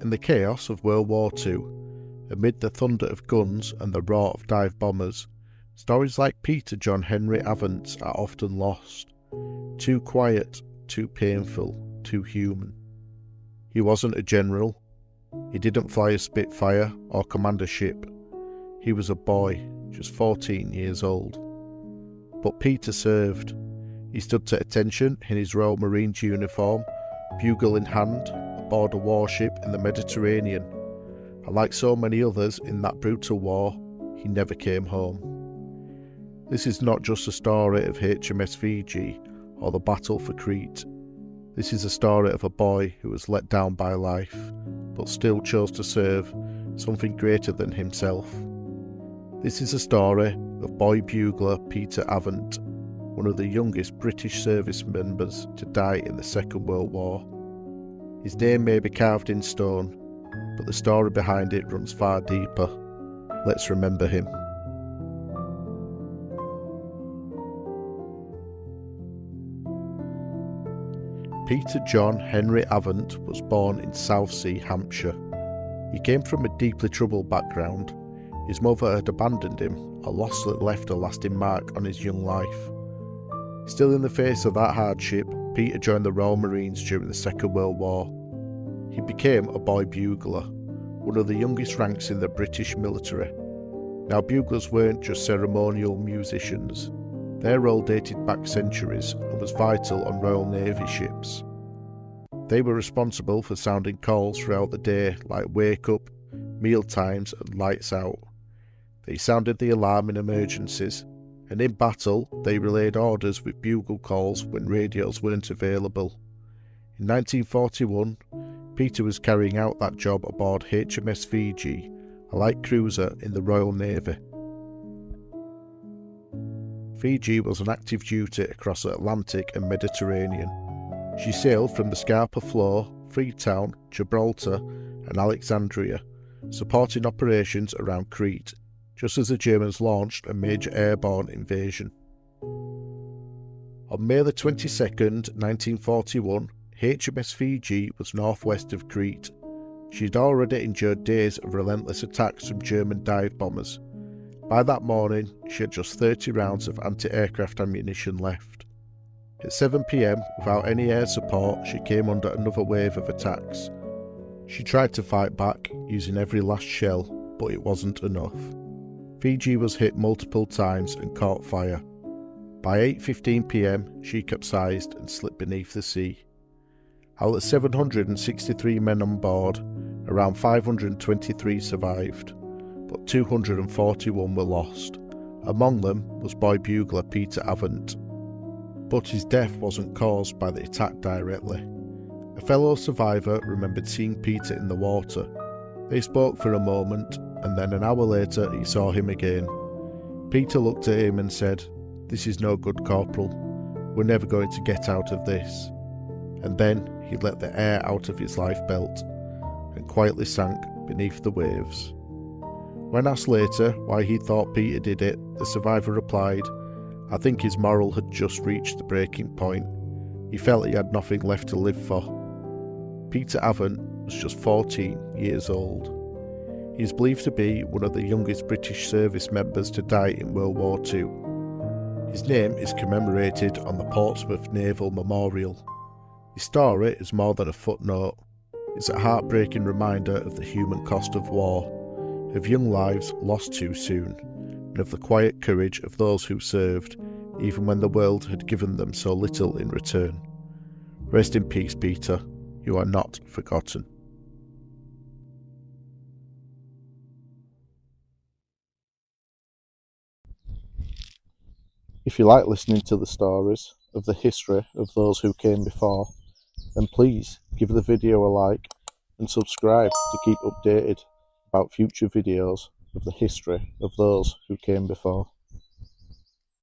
In the chaos of World War II, amid the thunder of guns and the roar of dive bombers, stories like Peter John Henry Avant's are often lost. Too quiet, too painful, too human. He wasn't a general. He didn't fly a Spitfire or command a ship. He was a boy, just 14 years old. But Peter served. He stood to attention in his Royal Marines uniform, bugle in hand, aboard a warship in the Mediterranean. And like so many others in that brutal war, he never came home. This is not just a story of HMS Fiji or the battle for Crete. This is a story of a boy who was let down by life, but still chose to serve something greater than himself. This is a story of boy bugler Peter Avant, one of the youngest British service members to die in the Second World War. His name may be carved in stone, but the story behind it runs far deeper. Let's remember him. Peter John Henry Avant was born in Southsea, Hampshire. He came from a deeply troubled background. His mother had abandoned him, a loss that left a lasting mark on his young life. Still in the face of that hardship, Peter joined the Royal Marines during the Second World War. He became a boy bugler, one of the youngest ranks in the British military. Now, buglers weren't just ceremonial musicians. Their role dated back centuries and was vital on Royal Navy ships. They were responsible for sounding calls throughout the day like wake up, meal times and lights out. They sounded the alarm in emergencies, and in battle they relayed orders with bugle calls when radios weren't available. In 1941, Peter was carrying out that job aboard HMS Fiji, a light cruiser in the Royal Navy. Fiji was on active duty across the Atlantic and Mediterranean. She sailed from the Scapa Flow, Freetown, Gibraltar and Alexandria, supporting operations around Crete, just as the Germans launched a major airborne invasion. On May the 22nd, 1941, HMS Fiji was northwest of Crete. She'd already endured days of relentless attacks from German dive bombers. By that morning, she had just 30 rounds of anti-aircraft ammunition left. At 7 p.m, without any air support, she came under another wave of attacks. She tried to fight back, using every last shell, but it wasn't enough. Fiji was hit multiple times and caught fire. By 8:15 p.m, she capsized and slipped beneath the sea. Out of 763 men on board, around 523 survived, but 241 were lost. Among them was boy bugler Peter Avant. But his death wasn't caused by the attack directly. A fellow survivor remembered seeing Peter in the water. They spoke for a moment, and then an hour later he saw him again. Peter looked at him and said, "This is no good, Corporal. We're never going to get out of this." And then he let the air out of his life belt and quietly sank beneath the waves. When asked later why he thought Peter did it, the survivor replied, "I think his moral had just reached the breaking point. He felt he had nothing left to live for." Peter Avant was just 14 years old. He is believed to be one of the youngest British service members to die in World War II. His name is commemorated on the Portsmouth Naval Memorial. His story is more than a footnote. It's a heartbreaking reminder of the human cost of war, of young lives lost too soon, and of the quiet courage of those who served, even when the world had given them so little in return. Rest in peace, Peter. You are not forgotten. If you like listening to the stories of the history of those who came before, then please give the video a like and subscribe to keep updated about future videos of the history of those who came before.